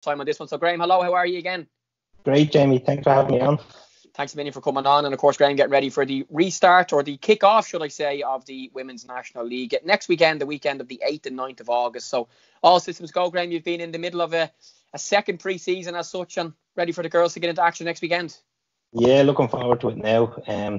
time on this one. So Graham, hello, how are you again? Great, Jamie. Thanks for having me on. Thanks a million for coming on. And of course, Graham, getting ready for the restart, or the kick-off, should I say, of the Women's National League next weekend, the weekend of the 8th and 9th of August. So all systems go, Graham. You've been in the middle of a second pre-season as such, and ready for the girls to get into action next weekend. Yeah, looking forward to it now.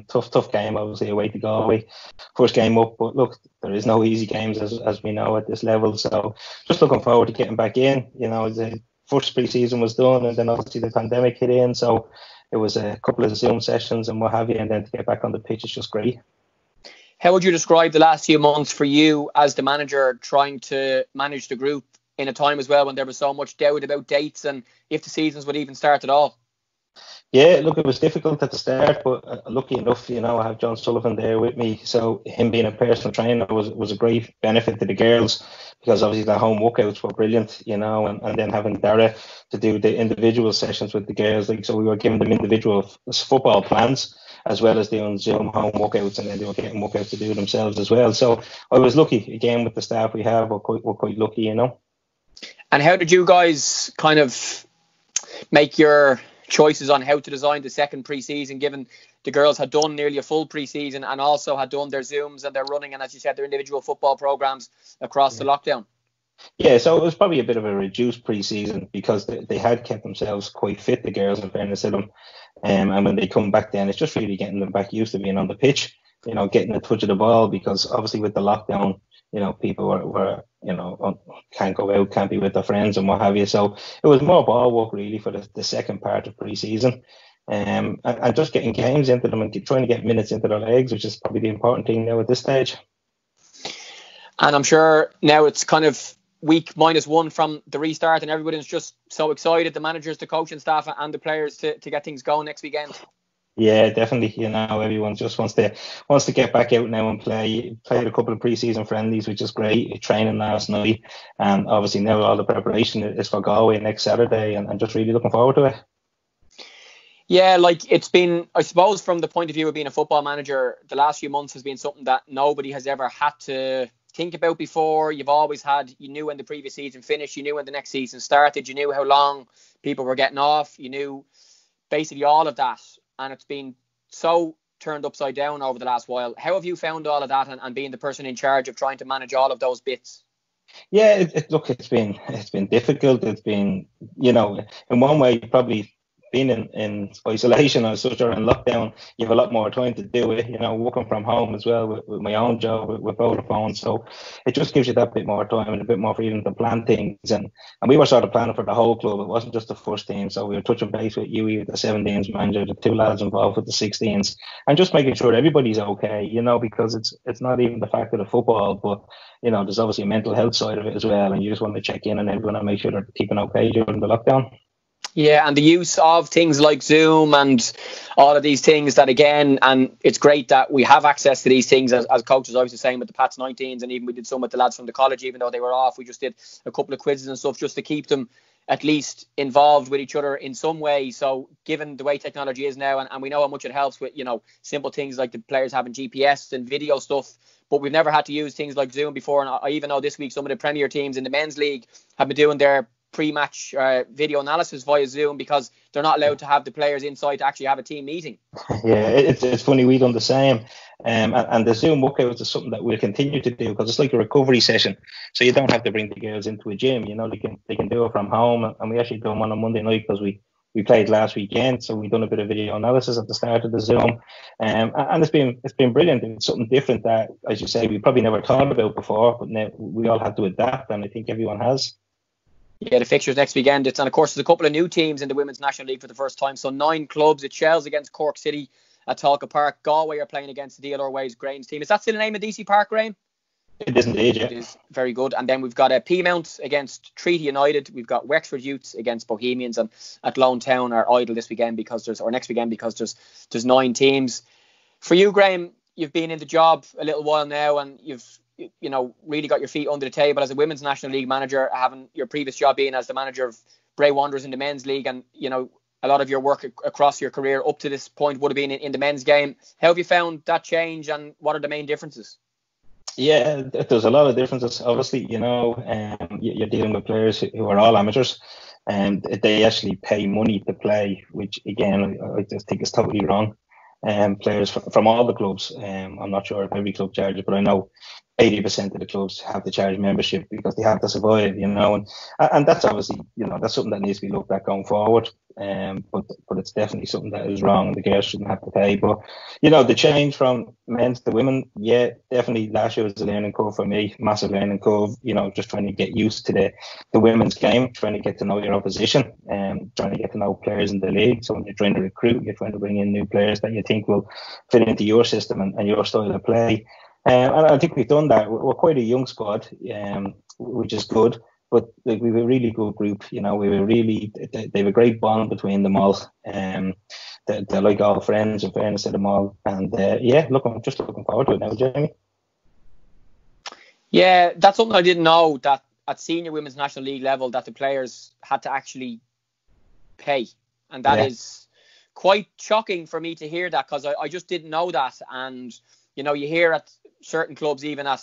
Tough game, obviously, away to Galway. First game up, but look, there is no easy games as we know at this level. So just looking forward to getting back in. You know, the first pre-season was done, and then obviously the pandemic hit in. So it was a couple of Zoom sessions and what have you, and then to get back on the pitch is just great. How would you describe the last few months for you as the manager, trying to manage the group in a time as well when there was so much doubt about dates and if the seasons would even start at all? Yeah, look, it was difficult at the start, but lucky enough, you know, I have John Sullivan there with me. So him being a personal trainer was a great benefit to the girls, because obviously the home workouts were brilliant, you know, and then having Dara to do the individual sessions with the girls. Like, so we were giving them individual football plans as well as doing Zoom home workouts, and then they were getting workouts to do themselves as well. So I was lucky, again, with the staff we have. We're quite lucky, you know. And how did you guys kind of make your choices on how to design the second pre-season, given the girls had done nearly a full pre-season and also had done their Zooms and their running and, as you said, their individual football programs across the lockdown? Yeah, so it was probably a bit of a reduced pre-season because they had kept themselves quite fit, the girls, in fairness to them. And when they come back then, it's just really getting them back used to being on the pitch, you know, getting a touch of the ball, because obviously with the lockdown, you know, people were you know, can't go out, can't be with their friends and what have you. So it was more ball work really for the second part of pre-season. And just getting games into them and trying to get minutes into their legs, which is probably the important thing now at this stage. And I'm sure now it's kind of week -1 from the restart, and everybody's just so excited, the managers, the coaching staff and the players to get things going next weekend. Yeah, definitely. You know, everyone just wants to get back out now and play. Played a couple of pre-season friendlies, which is great. Training last night, and obviously now all the preparation is for Galway next Saturday, and just really looking forward to it. Yeah, like, it's been, I suppose, from the point of view of being a football manager, the last few months has been something that nobody has ever had to think about before. You've always had, you knew when the previous season finished, you knew when the next season started, you knew how long people were getting off, you knew basically all of that. And it's been so turned upside down over the last while. How have you found all of that, and being the person in charge of trying to manage all of those bits? Yeah, look, it's been difficult. It's been, you know, in one way probably being in isolation or such, or in lockdown, you have a lot more time to do it, you know, working from home as well with my own job with Vodafone. So it just gives you that bit more time and a bit more freedom to plan things. And we were sort of planning for the whole club. It wasn't just the first team. So we were touching base with Hughie, with the 17s manager, the 2 lads involved with the 16s, and just making sure everybody's okay, you know, because it's not even the fact of the football, but, you know, there's obviously a mental health side of it as well. And you just want to check in on everyone and make sure they're keeping okay during the lockdown. Yeah, and the use of things like Zoom and all of these things that, again, and it's great that we have access to these things as coaches. I was saying with the Pats 19s, and even we did some with the lads from the college, even though they were off. We just did a couple of quizzes and stuff just to keep them at least involved with each other in some way. So given the way technology is now, and we know how much it helps with, you know, simple things like the players having GPS and video stuff, but we've never had to use things like Zoom before. And I even know this week some of the Premier teams in the men's league have been doing their pre-match video analysis via Zoom, because they're not allowed to have the players inside to actually have a team meeting. Yeah, it's funny, we've done the same. And the Zoom workouts is something that we'll continue to do, because it's like a recovery session. So you don't have to bring the girls into a gym, you know, they can do it from home. And we actually done one on Monday night because we played last weekend. So we've done a bit of video analysis at the start of the Zoom. And it's been brilliant. It's something different that, as you say, we probably never thought about before, but now we all have to adapt, and I think everyone has. Yeah, the fixtures next weekend. And of course, there's a couple of new teams in the Women's National League for the first time. So 9 clubs. It's Shells against Cork City at Talca Park. Galway are playing against the DLR Waves Grange team. Is that still the name of DC Park, Graham? It is indeed, yeah. It is very good. And then we've got Peamount against Treaty United. We've got Wexford Youths against Bohemians, and Athlone Town are idle this weekend next weekend because there's 9 teams. For you, Graham, you've been in the job a little while now, and you've really got your feet under the table as a Women's National League manager, having your previous job being as the manager of Bray Wanderers in the men's league, and a lot of your work across your career up to this point would have been in the men's game. How have you found that change, and what are the main differences? Yeah, there's a lot of differences. Obviously, you're dealing with players who are all amateurs. and they actually pay money to play, which again I just think is totally wrong. Players from all the clubs. I'm not sure if every club charges, but I know 80% of the clubs have to charge membership because they have to survive, and that's obviously, that's something that needs to be looked at going forward. But it's definitely something that is wrong. The girls shouldn't have to pay. But the change from men's to women, yeah, definitely last year was a learning curve for me, massive learning curve. Just trying to get used to the women's game, trying to get to know your opposition, and trying to get to know players in the league. So when you're trying to recruit, you're trying to bring in new players that you think will fit into your system and your style of play. And I think we've done that. We're quite a young squad, which is good. But we have a really good group. They have a great bond between them all. They're like all friends, in fairness to them all. And I'm just looking forward to it now, Jamie. Yeah, that's something I didn't know, that at senior women's national league level that the players had to actually pay, and that is quite shocking for me to hear that, because I just didn't know that. And you hear at certain clubs, even at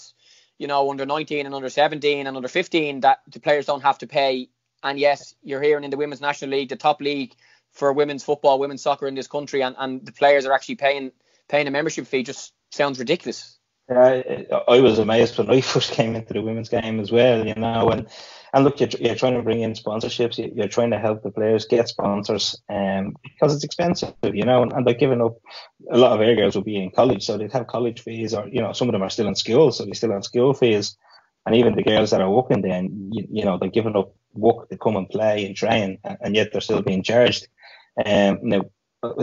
under 19 and under 17 and under 15, that the players don't have to pay. And yes, you're hearing in the Women's National League, the top league for women's football, women's soccer in this country, and the players are actually paying a membership fee. Just sounds ridiculous. I was amazed when I first came into the women's game as well, and look, you're trying to bring in sponsorships, you're trying to help the players get sponsors, because it's expensive, and they're giving up. A lot of our girls will be in college, so they'd have college fees, or some of them are still in school, so they still have school fees. And even the girls that are working then, they're giving up work to come and play and train, and yet they're still being charged. Now,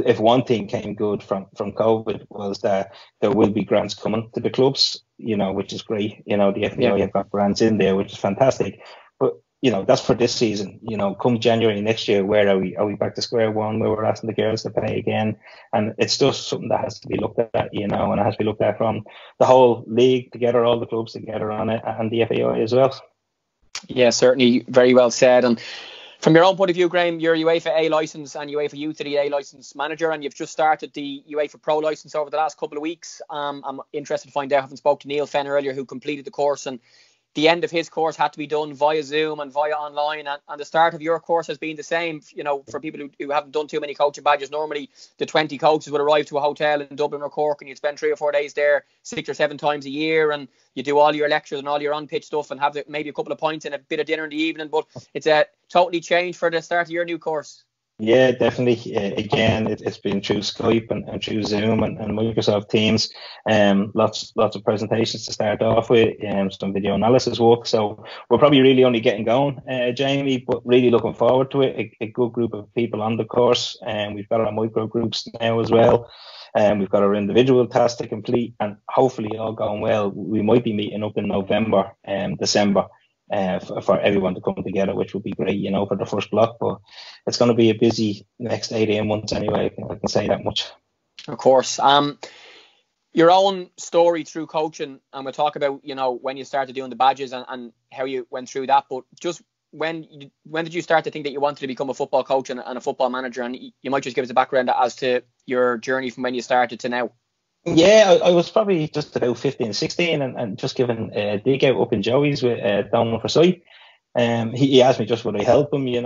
if one thing came good from COVID was that there will be grants coming to the clubs, which is great. The FAI have got grants in there, which is fantastic. But that's for this season. Come January next year, where are we? Are we back to square one, where we're asking the girls to pay again? And it's just something that has to be looked at, and it has to be looked at from the whole league together, all the clubs together on it, and the FAI as well. Yeah, certainly, very well said. And from your own point of view, Graham, you're UEFA A licence and UEFA Youth of the A licence manager, and you've just started the UEFA Pro licence over the last couple of weeks. I'm interested to find out, having spoke to Neil Fenn earlier, who completed the course, and the end of his course had to be done via Zoom and via online, and the start of your course has been the same. For people who haven't done too many coaching badges, normally the 20 coaches would arrive to a hotel in Dublin or Cork, and you'd spend 3 or 4 days there 6 or 7 times a year, and you do all your lectures and all your on-pitch stuff, and have maybe a couple of pints and a bit of dinner in the evening. But it's a totally changed for the start of your new course. Yeah, definitely. Again, it's been through Skype and through Zoom and Microsoft Teams. Lots of presentations to start off with, some video analysis work. So we're probably really only getting going, Jamie, but really looking forward to it. A good group of people on the course, and we've got our micro groups now as well. We've got our individual tasks to complete, and hopefully all going well, we might be meeting up in November and December. For everyone to come together, which would be great, for the first block. But it's going to be a busy next 18 months anyway, I can say that much. Of course. Your own story through coaching, and we'll talk about, when you started doing the badges and how you went through that. But just when did you start to think that you wanted to become a football coach and a football manager? And you might just give us a background as to your journey from when you started to now. Yeah, I was probably just about 15, 16 and just given a dig out up in Joey's with Donald Forsyth. He asked me just would I help him, I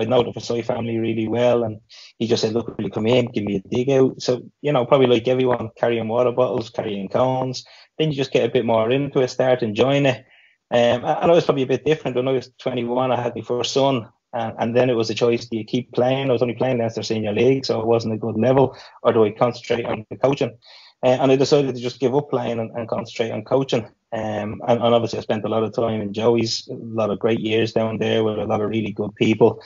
know the Forsyth family really well, and he just said, look, will you come in, give me a dig out? So, probably like everyone, carrying water bottles, carrying cones, then you just get a bit more into it, start enjoying it. And I was probably a bit different. When I was 21, I had my first son, and then it was a choice, do you keep playing? I was only playing after senior league, so it wasn't a good level, or do I concentrate on the coaching? And I decided to just give up playing and concentrate on coaching. And obviously I spent a lot of time in Joey's, a lot of great years down there with a lot of really good people.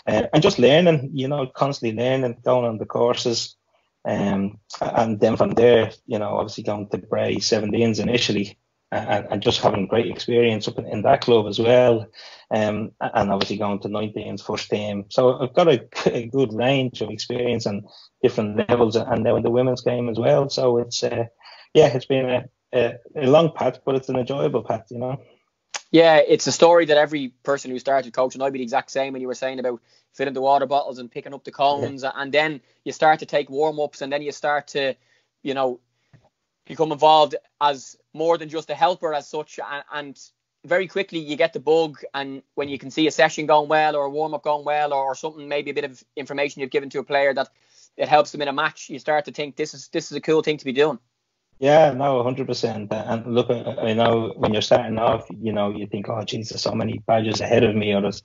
And just learning, constantly learning, going on the courses. And then from there, obviously going to Bray 17s initially. And just having great experience up in that club as well. And obviously going to 19's first team. So I've got a good range of experience and different levels, and now in the women's game as well. So it's it's been a long path, but it's an enjoyable path, Yeah, it's a story that every person who started coaching, I'd be the exact same when you were saying about filling the water bottles and picking up the cones, and then you start to take warm-ups, and then you start to, become involved as more than just a helper as such, and very quickly you get the bug, and when you can see a session going well or a warm-up going well or something, maybe a bit of information you've given to a player that it helps them in a match, you start to think this is a cool thing to be doing. Yeah, no, 100%. And look, I know when you're starting off, you think, oh, geez, there's so many badges ahead of me, or there's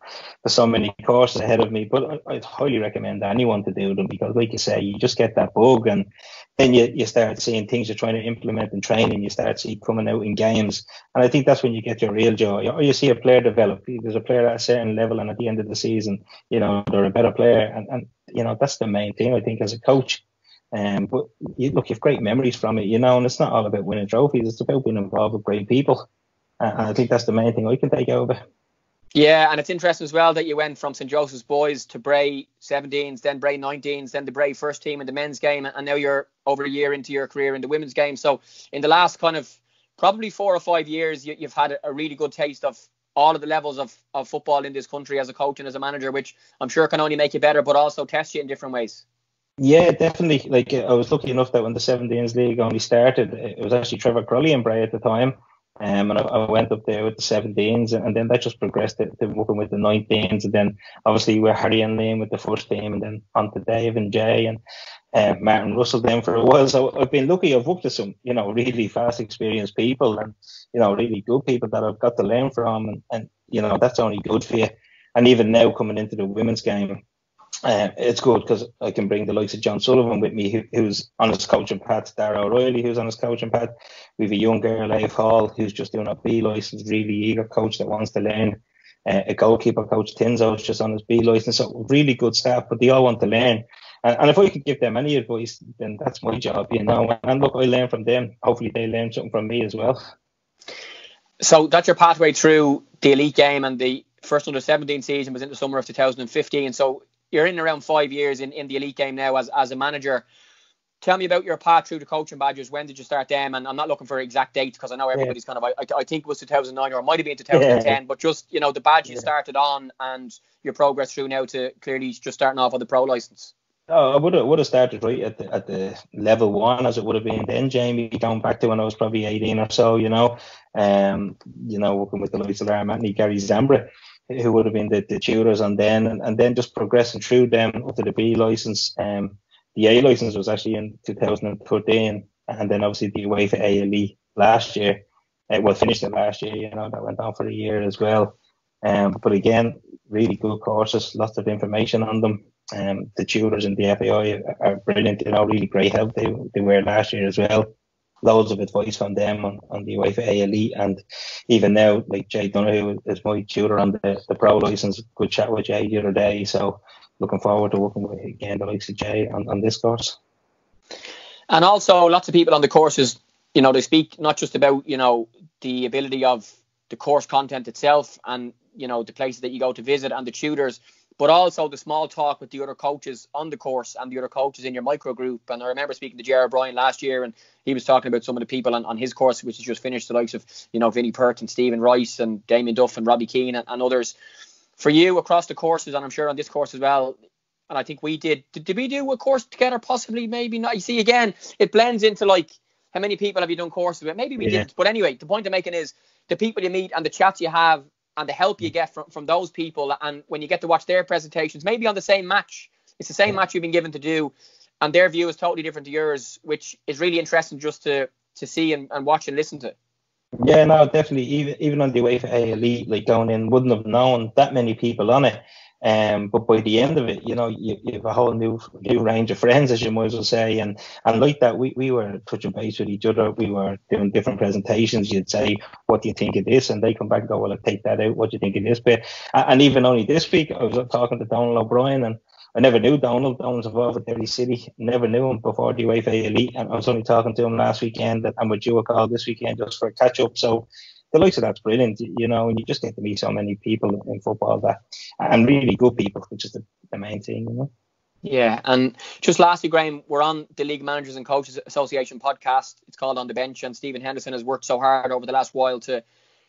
so many courses ahead of me. But I'd highly recommend anyone to do them, because, like you say, you just get that bug, and then you start seeing things you're trying to implement in training. You start seeing coming out in games, and I think that's when you get your real joy. Or you see a player develop. There's a player at a certain level, and at the end of the season, they're a better player, and that's the main thing, I think, as a coach. But you've great memories from it, and it's not all about winning trophies. It's about being involved with great people. And I think that's the main thing I can take out of it. Yeah, and it's interesting as well that you went from St. Joseph's Boys to Bray 17s, then Bray 19s, then the Bray first team in the men's game, and now you're over a year into your career in the women's game. So in the last kind of probably 4 or 5 years, you've had a really good taste of all of the levels of football in this country as a coach and as a manager, which I'm sure can only make you better, but also test you in different ways. Yeah, definitely. Like, I was lucky enough that when the 17s league only started, it was actually Trevor Crowley in Bray at the time. And I went up there with the 17s, and then that just progressed to working with the 19s, and then obviously with Harry and Liam with the first team, and then on to Dave and Jay and Martin Russell then for a while. So I've been lucky. I've worked with some, really fast, experienced people, and, really good people that I've got to learn from, and that's only good for you. And even now coming into the women's game, it's good because I can bring the likes of John Sullivan with me, who's on his coaching path, Dara O'Reilly, who's on his coaching path. We have a young girl, Ave Hall, who's just doing a B licence, really eager coach that wants to learn. A goalkeeper coach, Tinzo, is just on his B licence. So really good staff, but they all want to learn. And if I could give them any advice, then that's my job, And look, I learn from them. Hopefully they learn something from me as well. So that's your pathway through the elite game, and the first under 17 season was in the summer of 2015. So you're in around 5 years in the elite game now as a manager. Tell me about your path through the coaching badges. When did you start them? And I'm not looking for exact dates, because I know everybody's kind of, I think it was 2009, or it might have been 2010, but just, the badge you started on and your progress through now to clearly just starting off on the pro license. Oh, I would have started right at the level 1, as it would have been then, Jamie, going back to when I was probably 18 or so, working with the likes of Lara Matney, Gary Zambra, who would have been the tutors on then, and then just progressing through them up to the B licence. The A licence was actually in 2013, and then obviously the UEFA ALE last year. Finished it last year, that went on for a year as well. But again, really good courses, lots of information on them. The tutors in the FAI are brilliant, really great help. They were last year as well. Loads of advice from them on the UEFA ALE, and even now, like Jay Donoghue is my tutor on the pro license. Good chat with Jay the other day, so looking forward to working with, again, the likes of Jay on this course. And also, lots of people on the courses, they speak not just about, the ability of the course content itself and, the places that you go to visit and the tutors, but also the small talk with the other coaches on the course and the other coaches in your micro group. And I remember speaking to Gerard Bryan last year, and he was talking about some of the people on his course, which has just finished, the likes of, Vinnie Pert and Stephen Rice and Damien Duff and Robbie Keane and others. For you across the courses, and I'm sure on this course as well, and I think we did we do a course together? Possibly, maybe not. You see, again, it blends into like, how many people have you done courses with? Maybe we didn't. But anyway, the point I'm making is the people you meet and the chats you have and the help you get from those people, and when you get to watch their presentations, maybe on the same match, it's the same match you've been given to do, and their view is totally different to yours, which is really interesting just to see and watch and listen to. Yeah, no, definitely. Even on the UEFA ALE, like going in, wouldn't have known that many people on it. But by the end of it, you have a whole new range of friends, as you might as well say, and like that, we were touching base with each other. We were doing different presentations. You'd say, "What do you think of this?" And they come back and go, "Well, I'll take that out. What do you think of this bit?" And even only this week, I was talking to Donald O'Brien, and I never knew Donald. Donald's involved with Derry City. Never knew him before the UEFA Elite, and I was only talking to him last weekend, and I'm with you a call this weekend just for a catch up. So the likes of that's brilliant, and you just get to meet so many people in football and really good people, which is the main thing, Yeah, and just lastly, Graham, we're on the League Managers and Coaches Association podcast. It's called On the Bench, and Stephen Henderson has worked so hard over the last while to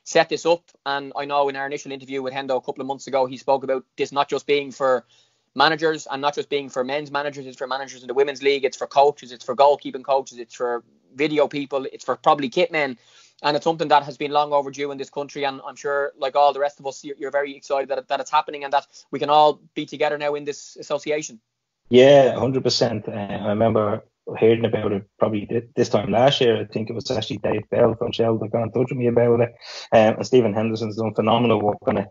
set this up. And I know in our initial interview with Hendo a couple of months ago, he spoke about this not just being for managers and not just being for men's managers, it's for managers in the women's league, it's for coaches, it's for goalkeeping coaches, it's for video people, it's for probably kit men. And it's something that has been long overdue in this country. And I'm sure, like all the rest of us, you're very excited that it's happening and that we can all be together now in this association. Yeah, 100%. I remember hearing about it probably this time last year. I think it was actually Dave Bell from Shell that got in touch with me about it. And Stephen Henderson's done phenomenal work on it.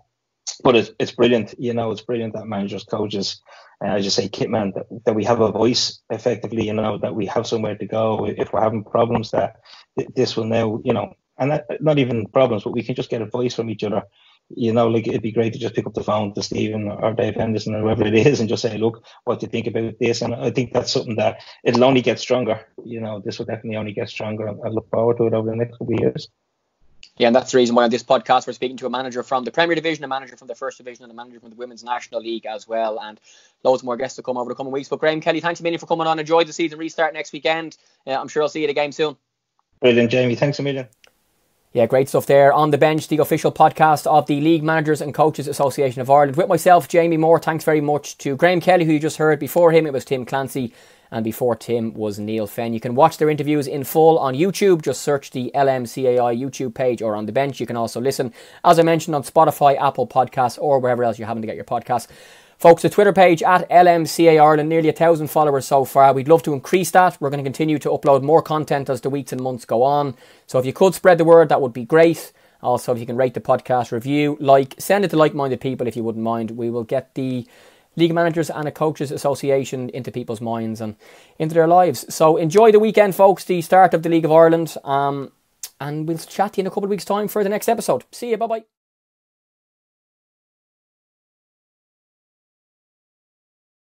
But it's brilliant, it's brilliant that managers, coaches, as you say, kitman, that we have a voice effectively, that we have somewhere to go if we're having problems, that this will now, and not even problems, but we can just get advice from each other. Like it'd be great to just pick up the phone to Stephen or Dave Henderson or whoever it is and just say, look, what do you think about this? And I think that's something that it'll only get stronger. This will definitely only get stronger. I look forward to it over the next couple of years. Yeah, and that's the reason why on this podcast we're speaking to a manager from the Premier Division, a manager from the First Division, and a manager from the Women's National League as well, and loads more guests to come over the coming weeks. But Graham Kelly, thanks a million for coming on. Enjoy the season restart next weekend. I'm sure I'll see you at a game soon. Brilliant, Jamie. Thanks a million. Yeah, great stuff there. On the Bench, the official podcast of the League Managers and Coaches Association of Ireland. With myself, Jamie Moore. Thanks very much to Graham Kelly, who you just heard. Before him, it was Tim Clancy. And before Tim was Neil Fenn. You can watch their interviews in full on YouTube. Just search the LMCAI YouTube page or On the Bench. You can also listen, as I mentioned, on Spotify, Apple Podcasts, or wherever else you happen to get your podcasts. Folks, the Twitter page at LMCA Ireland, nearly 1,000 followers so far. We'd love to increase that. We're going to continue to upload more content as the weeks and months go on. So if you could spread the word, that would be great. Also, if you can rate the podcast, review, send it to like-minded people if you wouldn't mind. We will get the League Managers and a Coaches Association into people's minds and into their lives. So enjoy the weekend, folks, the start of the League of Ireland. And we'll chat to you in a couple of weeks' time for the next episode. See you, bye-bye.